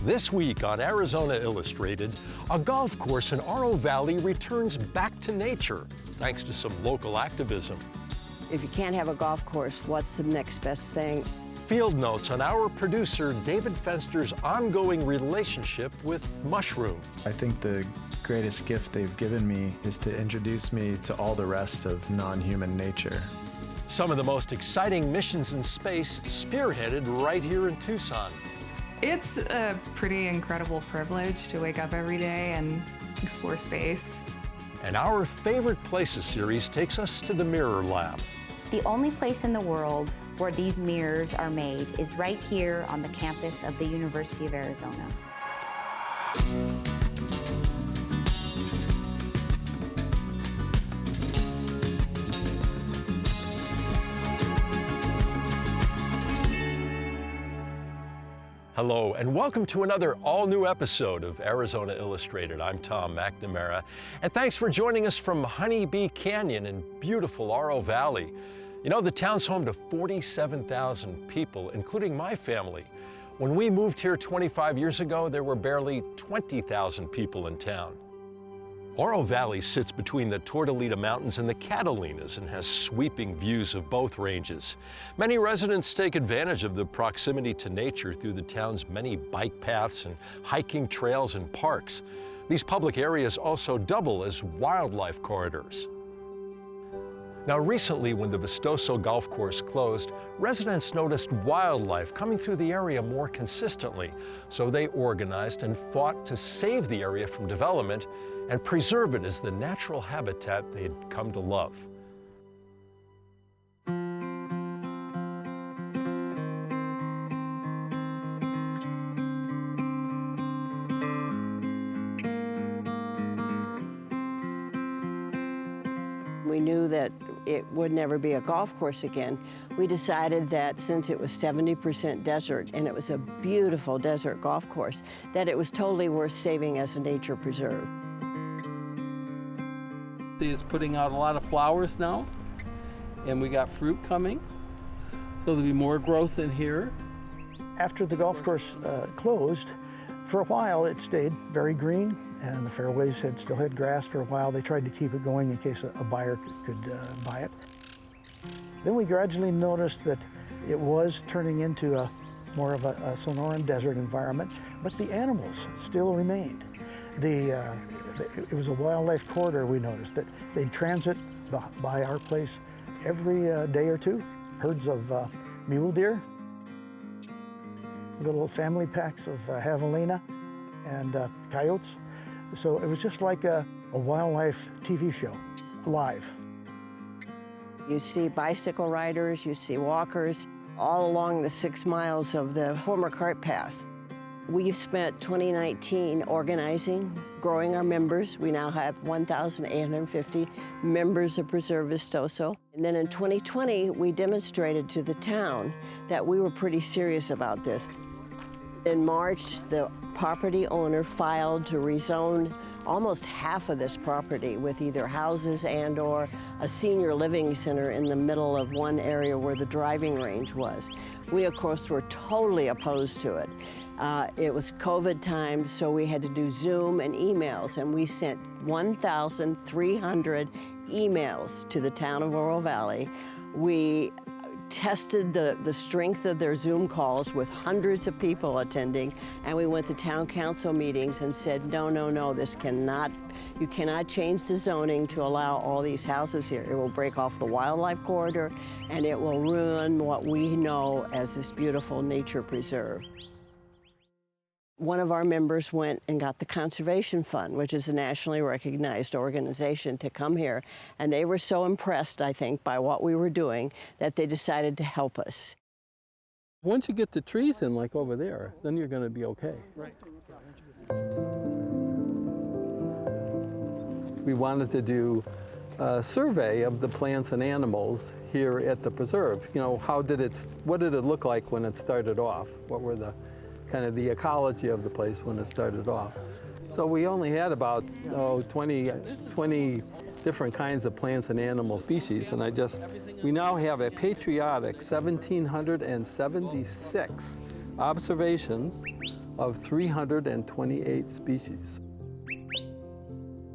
This week on Arizona Illustrated, a golf course in Oro Valley returns back to nature thanks to some local activism. If you can't have a golf course, what's the next best thing? Field notes on our producer David Fenster's ongoing relationship with mushroom. I think the greatest gift they've given me is to introduce me to all the rest of non-human nature. Some of the most exciting missions in space spearheaded right here in Tucson. It's a pretty incredible privilege to wake up every day and explore space. And our Favorite Places series takes us to the Mirror Lab. The only place in the world where these mirrors are made is right here on the campus of the University of Arizona. Hello, and welcome to another all-new episode of Arizona Illustrated. I'm Tom McNamara, and thanks for joining us from Honeybee Canyon in beautiful Oro Valley. You know, the town's home to 47,000 people, including my family. When we moved here 25 years ago, there were barely 20,000 people in town. Oro Valley sits between the Tortolita Mountains and the Catalinas and has sweeping views of both ranges. Many residents take advantage of the proximity to nature through the town's many bike paths and hiking trails and parks. These public areas also double as wildlife corridors. Now, recently, when the Vistoso Golf Course closed, residents noticed wildlife coming through the area more consistently, so they organized and fought to save the area from development and preserve it as the natural habitat they had come to love. We knew that it would never be a golf course again. We decided that since it was 70% desert and it was a beautiful desert golf course, that it was totally worth saving as a nature preserve. It's putting out a lot of flowers now, and we got fruit coming, so there'll be more growth in here. After the golf course closed, for a while it stayed very green, and the fairways still had grass for a while. They tried to keep it going in case a buyer could buy it. Then we gradually noticed that it was turning into more of a Sonoran desert environment, but the animals still remained. It was a wildlife corridor, we noticed, that they'd transit by our place every day or two. Herds of mule deer, little family packs of javelina and coyotes. So it was just like a wildlife TV show, live. You see bicycle riders, you see walkers, all along the 6 miles of the former cart path. We've spent 2019 organizing, growing our members. We now have 1,850 members of Preserve Vistoso. And then in 2020, we demonstrated to the town that we were pretty serious about this. In March, the property owner filed to rezone almost half of this property with either houses and/or a senior living center in the middle of one area where the driving range was. We, of course, were totally opposed to it. It was COVID time, so we had to do Zoom and emails, and we sent 1,300 emails to the town of Oro Valley. We tested the strength of their Zoom calls with hundreds of people attending, and we went to town council meetings and said, no, no, no, you cannot change the zoning to allow all these houses here. It will break off the wildlife corridor, and it will ruin what we know as this beautiful nature preserve. One of our members went and got the Conservation Fund, which is a nationally recognized organization, to come here. And they were so impressed, I think, by what we were doing that they decided to help us. Once you get the trees in, like over there, then you're going to be okay. Right. We wanted to do a survey of the plants and animals here at the preserve. You know, what did it look like when it started off? What were the kind of the ecology of the place when it started off? So we only had about 20 different kinds of plants and animal species, and we now have a patriotic 1,776 observations of 328 species.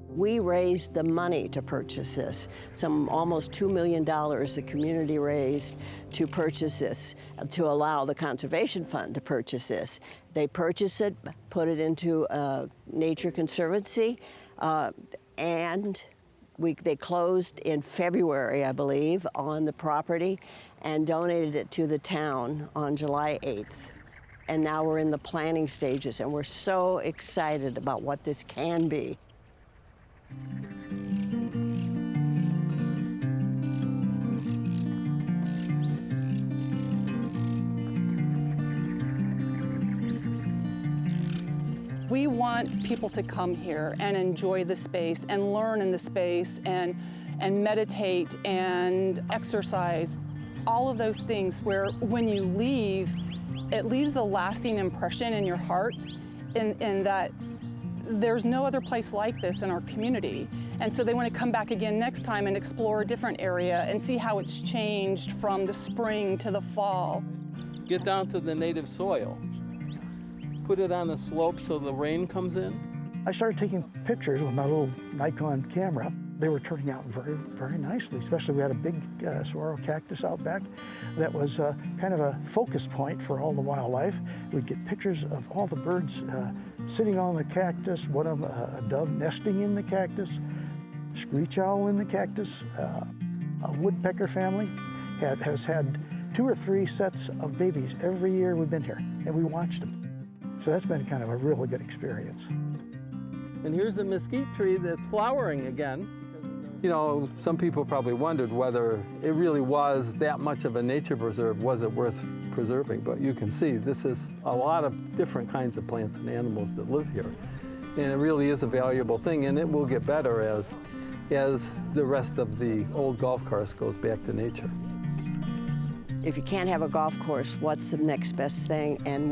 We raised the money to purchase this. Some almost $2 million the community raised to purchase this, to allow the Conservation Fund to purchase this. They purchased it, put it into a Nature Conservancy, and they closed in February, I believe, on the property and donated it to the town on July 8th. And now we're in the planning stages, and we're so excited about what this can be. We want people to come here and enjoy the space and learn in the space and meditate and exercise. All of those things where when you leave, it leaves a lasting impression in your heart in that there's no other place like this in our community. And so they want to come back again next time and explore a different area and see how it's changed from the spring to the fall. Get down to the native soil. Put it on a slope so the rain comes in. I started taking pictures with my little Nikon camera. They were turning out very, very nicely, especially we had a big saguaro cactus out back that was kind of a focus point for all the wildlife. We'd get pictures of all the birds sitting on the cactus, one of them, a dove nesting in the cactus, screech owl in the cactus. A woodpecker family has had 2 or 3 sets of babies every year we've been here, and we watched them. So that's been kind of a really good experience. And here's the mesquite tree that's flowering again. You know, some people probably wondered whether it really was that much of a nature preserve. Was it worth preserving? But you can see this is a lot of different kinds of plants and animals that live here. And it really is a valuable thing, and it will get better as the rest of the old golf course goes back to nature. If you can't have a golf course, what's the next best thing? And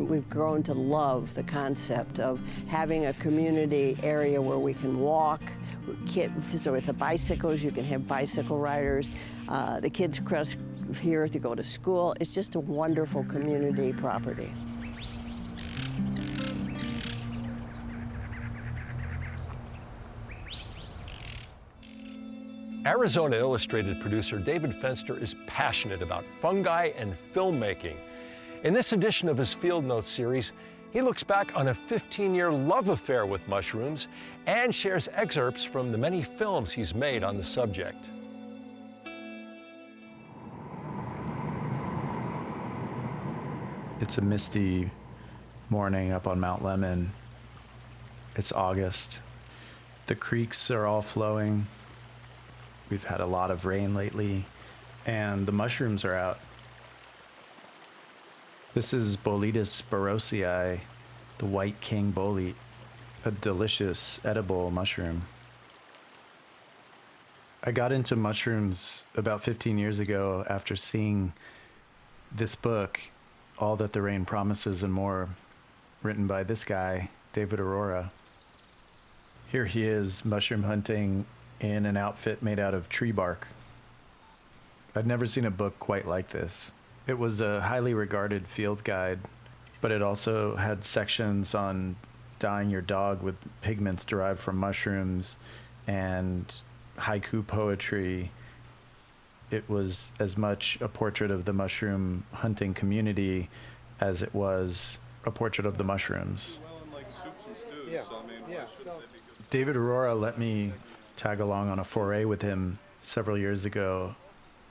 we've grown to love the concept of having a community area where we can walk. So with the bicycles, you can have bicycle riders. The kids cross here to go to school. It's just a wonderful community property. Arizona Illustrated producer David Fenster is passionate about fungi and filmmaking. In this edition of his Field Notes series, he looks back on a 15-year love affair with mushrooms and shares excerpts from the many films he's made on the subject. It's a misty morning up on Mount Lemmon. It's August. The creeks are all flowing. We've had a lot of rain lately, and the mushrooms are out. This is Boletus barosii, the white king bolete, a delicious edible mushroom. I got into mushrooms about 15 years ago after seeing this book, All That the Rain Promises and More, written by this guy, David Aurora. Here he is mushroom hunting in an outfit made out of tree bark. I'd never seen a book quite like this. It was a highly regarded field guide, but it also had sections on dyeing your dog with pigments derived from mushrooms and haiku poetry. It was as much a portrait of the mushroom hunting community as it was a portrait of the mushrooms. David Aurora let me tag along on a foray with him several years ago,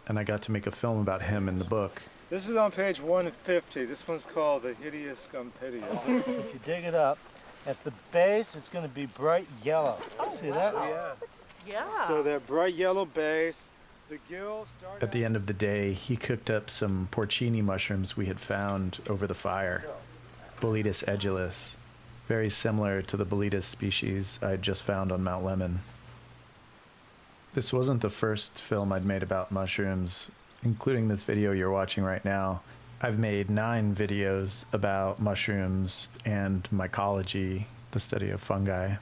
and I got to make a film about him in the book. This is on page 150. This one's called The Hideous Gumpidious. If you dig it up, at the base it's going to be bright yellow. See that? Yeah. So that bright yellow base, the gills start... At the end of the day, he cooked up some porcini mushrooms we had found over the fire. Boletus edulis, very similar to the Boletus species I'd just found on Mount Lemmon. This wasn't the first film I'd made about mushrooms, including this video you're watching right now. I've made 9 videos about mushrooms and mycology, the study of fungi.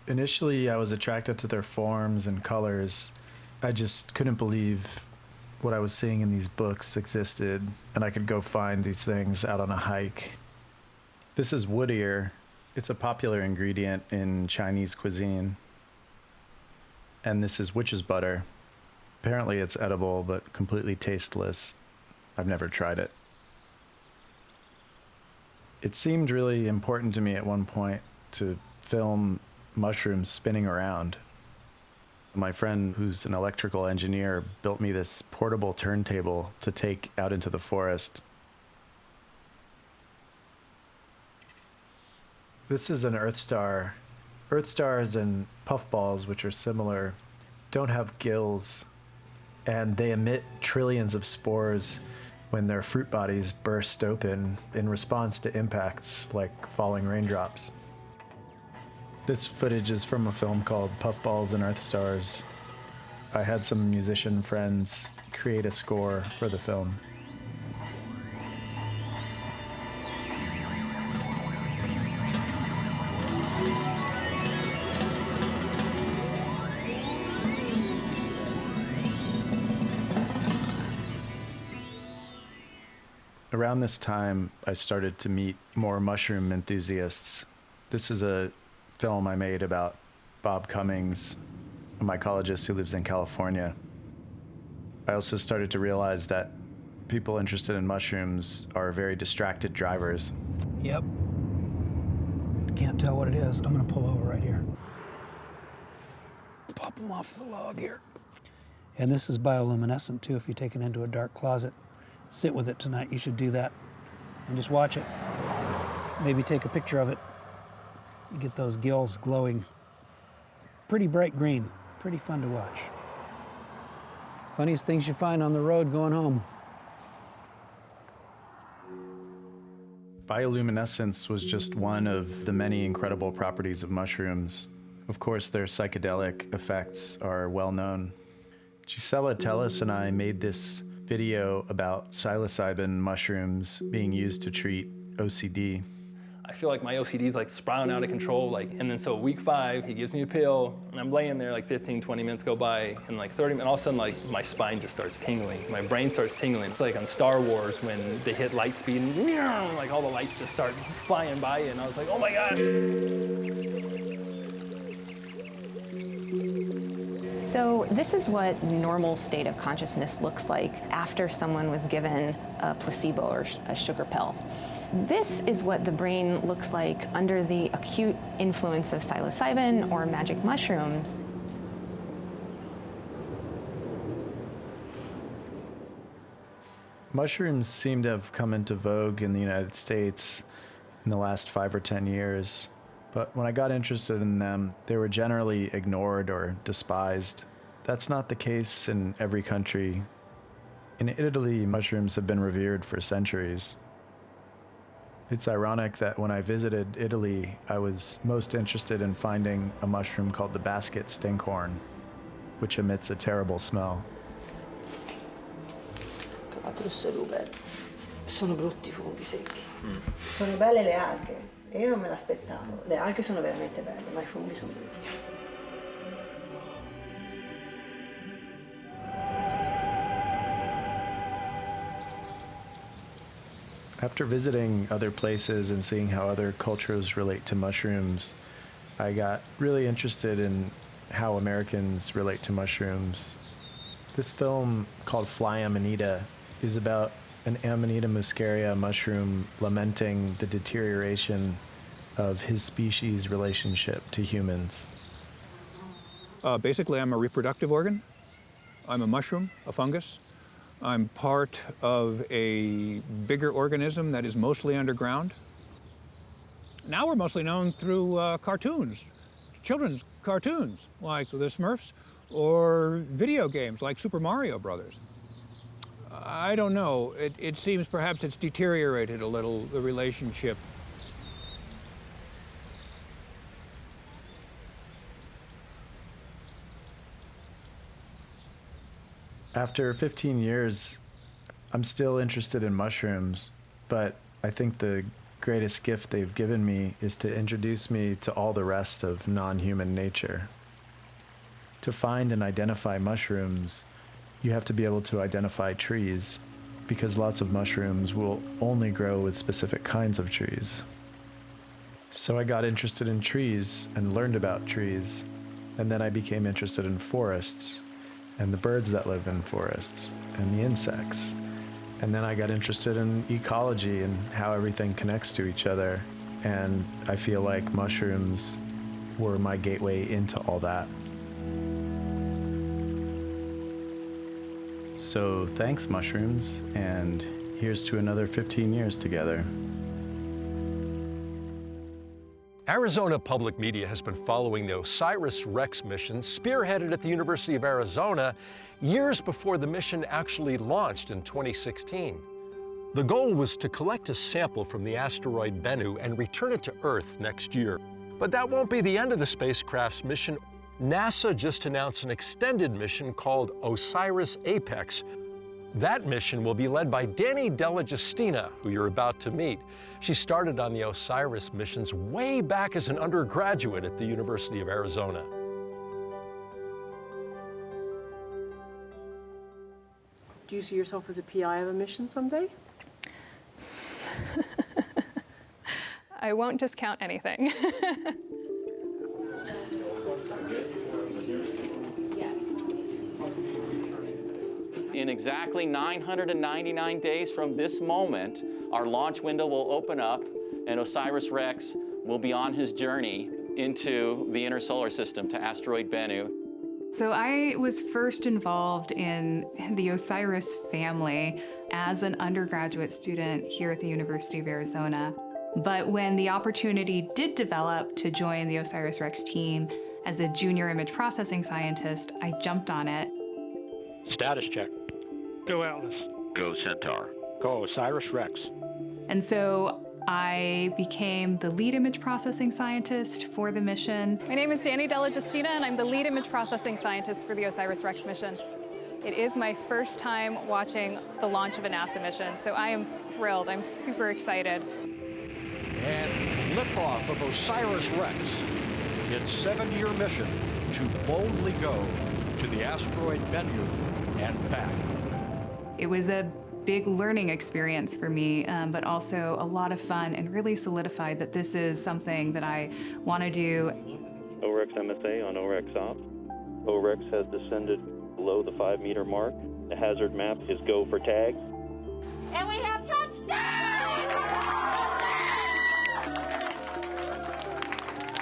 Initially, I was attracted to their forms and colors. I just couldn't believe what I was seeing in these books existed, and I could go find these things out on a hike. This is wood ear. It's a popular ingredient in Chinese cuisine. And this is witch's butter. Apparently it's edible, but completely tasteless. I've never tried it. It seemed really important to me at one point to film mushrooms spinning around. My friend, who's an electrical engineer, built me this portable turntable to take out into the forest. This is an Earth star. Earth stars and puffballs, which are similar, don't have gills, and they emit trillions of spores when their fruit bodies burst open in response to impacts like falling raindrops. This footage is from a film called Puffballs and Earth Stars. I had some musician friends create a score for the film. Around this time, I started to meet more mushroom enthusiasts. This is a film I made about Bob Cummings, a mycologist who lives in California. I also started to realize that people interested in mushrooms are very distracted drivers. Yep. Can't tell what it is. I'm gonna pull over right here. Pop them off the log here. And this is bioluminescent too. If you take it into a dark closet, sit with it tonight. You should do that and just watch it. Maybe take a picture of it. You get those gills glowing. Pretty bright green. Pretty fun to watch. Funniest things you find on the road going home. Bioluminescence was just one of the many incredible properties of mushrooms. Of course, their psychedelic effects are well known. Gisela Tellis and I made this video about psilocybin mushrooms being used to treat OCD. I feel like my OCD is like spiraling out of control, and then so week 5, he gives me a pill, and I'm laying there like 15, 20 minutes go by, and like 30 minutes, all of a sudden like my spine just starts tingling. My brain starts tingling. It's like on Star Wars when they hit light speed and like all the lights just start flying by you, and I was like, oh my God. So this is what normal state of consciousness looks like after someone was given a placebo or a sugar pill. This is what the brain looks like under the acute influence of psilocybin or magic mushrooms. Mushrooms seem to have come into vogue in the United States in the last 5 or 10 years. But when I got interested in them, they were generally ignored or despised. That's not the case in every country. In Italy, mushrooms have been revered for centuries. It's ironic that when I visited Italy, I was most interested in finding a mushroom called the basket stinkhorn, which emits a terrible smell. Sono brutti funghi secchi. Sono belle le alghe. E io non me l'aspettavo. Le alghe sono veramente belle, ma I funghi sono brutti. After visiting other places and seeing how other cultures relate to mushrooms, I got really interested in how Americans relate to mushrooms. This film called Fly Amanita is about an Amanita muscaria mushroom lamenting the deterioration of his species' relationship to humans. Basically, I'm a reproductive organ. I'm a mushroom, a fungus. I'm part of a bigger organism that is mostly underground. Now we're mostly known through cartoons, children's cartoons like the Smurfs, or video games like Super Mario Brothers. I don't know. It seems perhaps it's deteriorated a little, the relationship. After 15 years, I'm still interested in mushrooms, but I think the greatest gift they've given me is to introduce me to all the rest of non-human nature. To find and identify mushrooms you have to be able to identify trees because lots of mushrooms will only grow with specific kinds of trees. So I got interested in trees and learned about trees, and then I became interested in forests and the birds that live in forests and the insects. And then I got interested in ecology and how everything connects to each other. And I feel like mushrooms were my gateway into all that. So thanks, mushrooms, and here's to another 15 years together. Arizona Public Media has been following the OSIRIS-REx mission, spearheaded at the University of Arizona, years before the mission actually launched in 2016. The goal was to collect a sample from the asteroid Bennu and return it to Earth next year. But that won't be the end of the spacecraft's mission. NASA just announced an extended mission called OSIRIS-APEX. That mission will be led by Dani DellaGiustina, who you're about to meet. She started on the OSIRIS missions way back as an undergraduate at the University of Arizona. Do you see yourself as a PI of a mission someday? I won't discount anything. In exactly 999 days from this moment, our launch window will open up and OSIRIS-REx will be on his journey into the inner solar system to asteroid Bennu. So I was first involved in the OSIRIS family as an undergraduate student here at the University of Arizona. But when the opportunity did develop to join the OSIRIS-REx team as a junior image processing scientist, I jumped on it. Status check. Go Atlas. Go Centaur. Go OSIRIS-REx. And so I became the lead image processing scientist for the mission. My name is Dani DellaGiustina, and I'm the lead image processing scientist for the OSIRIS-REx mission. It is my first time watching the launch of a NASA mission, so I am thrilled. I'm super excited. And liftoff of OSIRIS-REx, its 7-year mission to boldly go to the asteroid Bennu and back. It was a big learning experience for me, but also a lot of fun, and really solidified that this is something that I want to do. OREX MSA on OREX Ops. OREX has descended below the 5-meter mark. The hazard map is go for tag. And we have touchdown!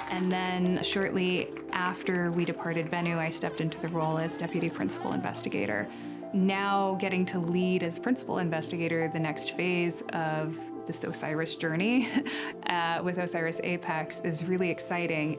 And then shortly after we departed Bennu, I stepped into the role as Deputy Principal Investigator. Now getting to lead as Principal Investigator the next phase of this OSIRIS journey with OSIRIS-APEX is really exciting.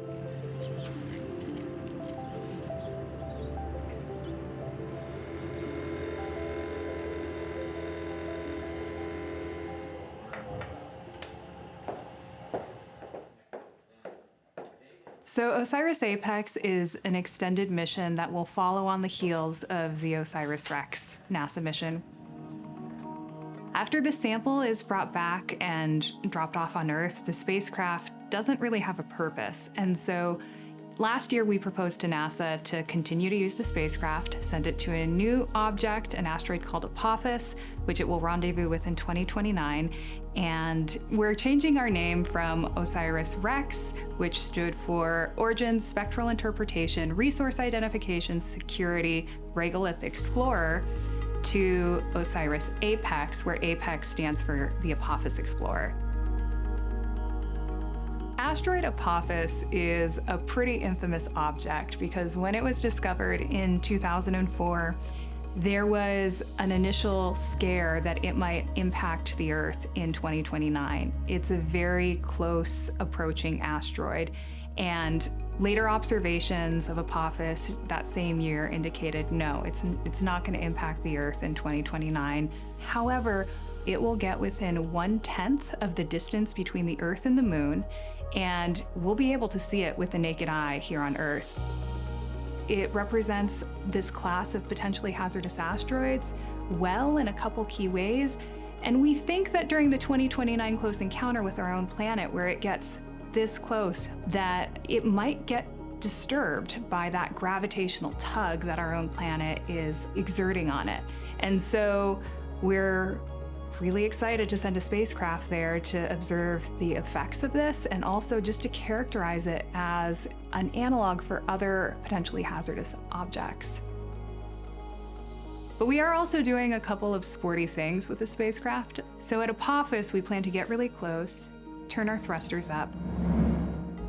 So OSIRIS-APEX is an extended mission that will follow on the heels of the OSIRIS-REx NASA mission. After the sample is brought back and dropped off on Earth, the spacecraft doesn't really have a purpose. And so last year we proposed to NASA to continue to use the spacecraft, send it to a new object, an asteroid called Apophis, which it will rendezvous with in 2029. And we're changing our name from OSIRIS-REx, which stood for Origins, Spectral Interpretation, Resource Identification, Security, Regolith Explorer, to OSIRIS-APEX, where APEX stands for the Apophis Explorer. Asteroid Apophis is a pretty infamous object because when it was discovered in 2004, there was an initial scare that it might impact the Earth in 2029. It's a very close approaching asteroid, and later observations of Apophis that same year indicated no, it's not going to impact the Earth in 2029. However, it will get within 1/10 of the distance between the Earth and the Moon, and we'll be able to see it with the naked eye here on Earth. It represents this class of potentially hazardous asteroids well in a couple key ways, and we think that during the 2029 close encounter with our own planet, where it gets this close, that it might get disturbed by that gravitational tug that our own planet is exerting on it. And so we're really excited to send a spacecraft there to observe the effects of this and also just to characterize it as an analog for other potentially hazardous objects. But we are also doing a couple of sporty things with the spacecraft. So at Apophis, we plan to get really close, turn our thrusters up,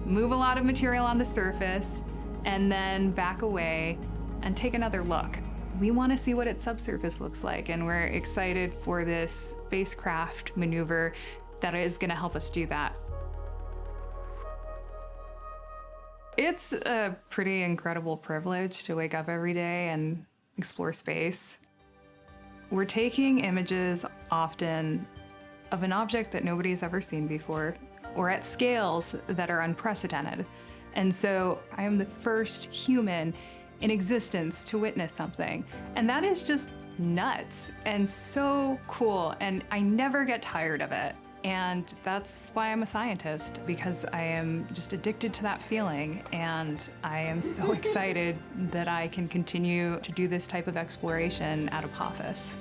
move a lot of material on the surface, and then back away and take another look. We want to see what its subsurface looks like, and we're excited for this spacecraft maneuver that is going to help us do that. It's a pretty incredible privilege to wake up every day and explore space. We're taking images often of an object that nobody's ever seen before, or at scales that are unprecedented. And so I am the first human in existence to witness something. And that is just nuts and so cool. And I never get tired of it. And that's why I'm a scientist, because I am just addicted to that feeling. And I am so excited that I can continue to do this type of exploration at Apophis.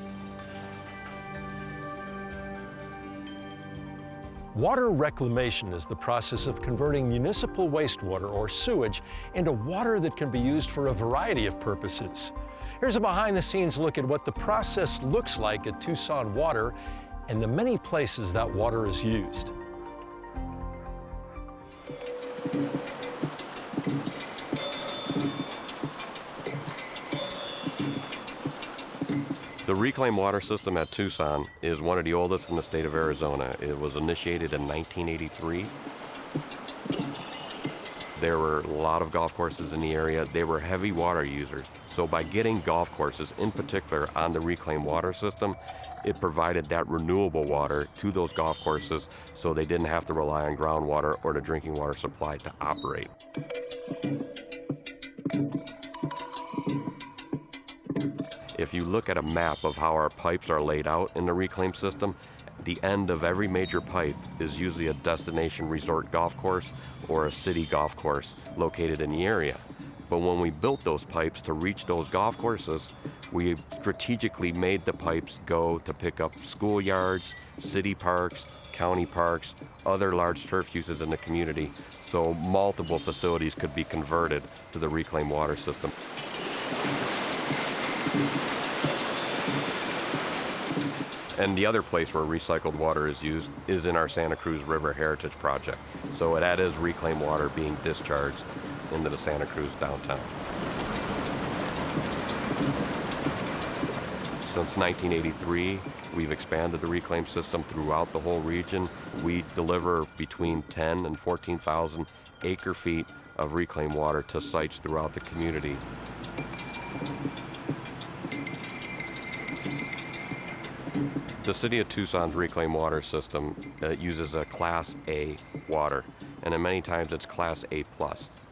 Water reclamation is the process of converting municipal wastewater or sewage into water that can be used for a variety of purposes. Here's a behind-the-scenes look at what the process looks like at Tucson Water and the many places that water is used. The reclaimed water system at Tucson is one of the oldest in the state of Arizona. It was initiated in 1983. There were a lot of golf courses in the area. They were heavy water users. So by getting golf courses, in particular on the reclaimed water system, it provided that renewable water to those golf courses so they didn't have to rely on groundwater or the drinking water supply to operate. If you look at a map of how our pipes are laid out in the reclaim system, the end of every major pipe is usually a destination resort golf course or a city golf course located in the area. But when we built those pipes to reach those golf courses, we strategically made the pipes go to pick up schoolyards, city parks, county parks, other large turf uses in the community, so multiple facilities could be converted to the reclaimed water system. And the other place where recycled water is used is in our Santa Cruz River Heritage Project. So that is reclaimed water being discharged into the Santa Cruz downtown. Since 1983, we've expanded the reclaim system throughout the whole region. We deliver between 10 and 14,000 acre feet of reclaimed water to sites throughout the community. The City of Tucson's reclaimed water system uses a Class A water, and many times it's Class A+.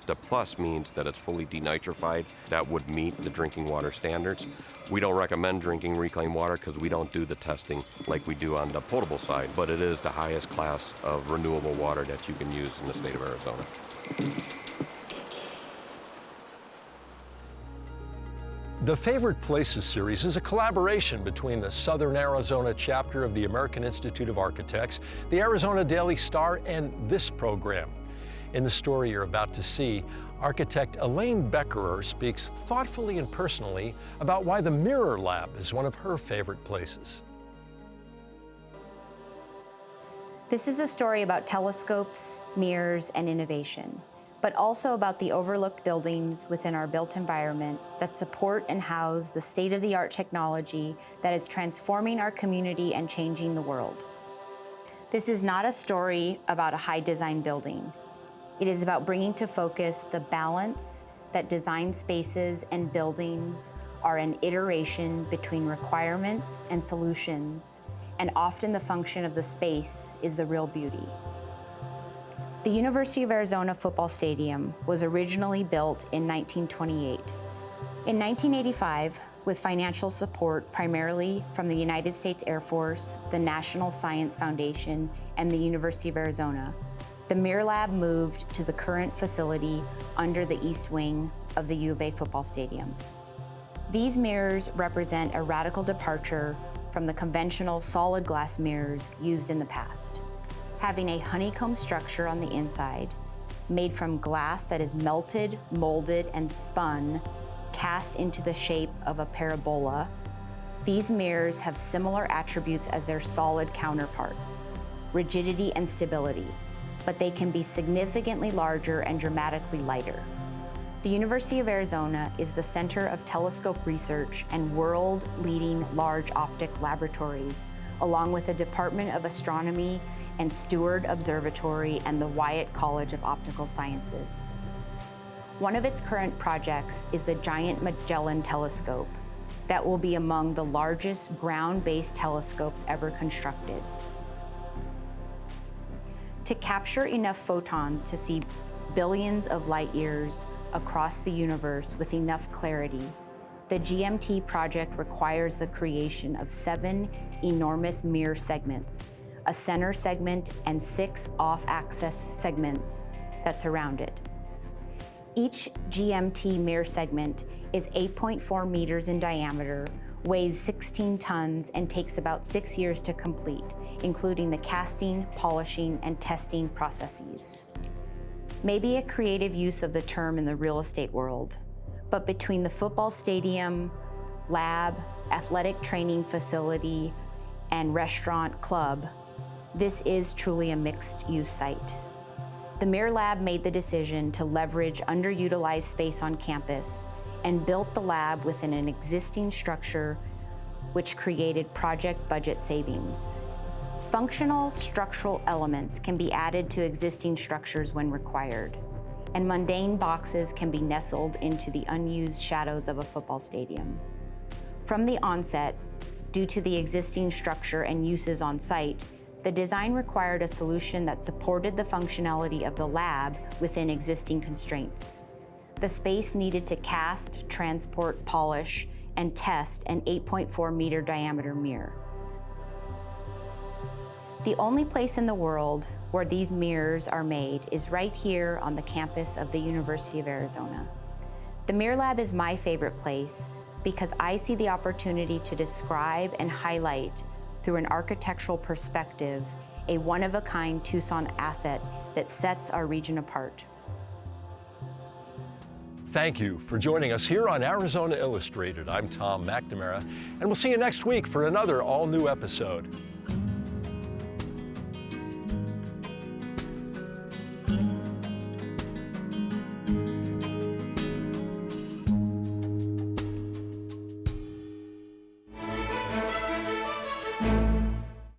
The plus means that it's fully denitrified. That would meet the drinking water standards. We don't recommend drinking reclaimed water because we don't do the testing like we do on the potable side, but it is the highest class of renewable water that you can use in the state of Arizona. The Favorite Places series is a collaboration between the Southern Arizona chapter of the American Institute of Architects, the Arizona Daily Star, and this program. In the story you're about to see, architect Elaine Beckerer speaks thoughtfully and personally about why the Mirror Lab is one of her favorite places. This is a story about telescopes, mirrors, and innovation, but also about the overlooked buildings within our built environment that support and house the state-of-the-art technology that is transforming our community and changing the world. This is not a story about a high-design building. It is about bringing to focus the balance that design spaces and buildings are an iteration between requirements and solutions, and often the function of the space is the real beauty. The University of Arizona Football Stadium was originally built in 1928. In 1985, with financial support primarily from the United States Air Force, the National Science Foundation, and the University of Arizona, the Mirror Lab moved to the current facility under the east wing of the U of A football stadium. These mirrors represent a radical departure from the conventional solid glass mirrors used in the past. Having a honeycomb structure on the inside, made from glass that is melted, molded, and spun, cast into the shape of a parabola, these mirrors have similar attributes as their solid counterparts, rigidity and stability, but they can be significantly larger and dramatically lighter. The University of Arizona is the center of telescope research and world-leading large optic laboratories, along with the Department of Astronomy and Steward Observatory and the Wyatt College of Optical Sciences. One of its current projects is the Giant Magellan Telescope that will be among the largest ground-based telescopes ever constructed. To capture enough photons to see billions of light years across the universe with enough clarity, the GMT project requires the creation of 7 enormous mirror segments, a center segment and 6 off-axis segments that surround it. Each GMT mirror segment is 8.4 meters in diameter, weighs 16 tons, and takes about 6 years to complete, including the casting, polishing, and testing processes. Maybe a creative use of the term in the real estate world, but between the football stadium, lab, athletic training facility, and restaurant club, this is truly a mixed-use site. The Mirror Lab made the decision to leverage underutilized space on campus and built the lab within an existing structure, which created project budget savings. Functional structural elements can be added to existing structures when required, and mundane boxes can be nestled into the unused shadows of a football stadium. From the onset, due to the existing structure and uses on site, the design required a solution that supported the functionality of the lab within existing constraints. The space needed to cast, transport, polish, and test an 8.4 meter diameter mirror. The only place in the world where these mirrors are made is right here on the campus of the University of Arizona. The Mirror Lab is my favorite place because I see the opportunity to describe and highlight through an architectural perspective a one-of-a-kind Tucson asset that sets our region apart. Thank you for joining us here on Arizona Illustrated. I'm Tom McNamara, and we'll see you next week for another all-new episode.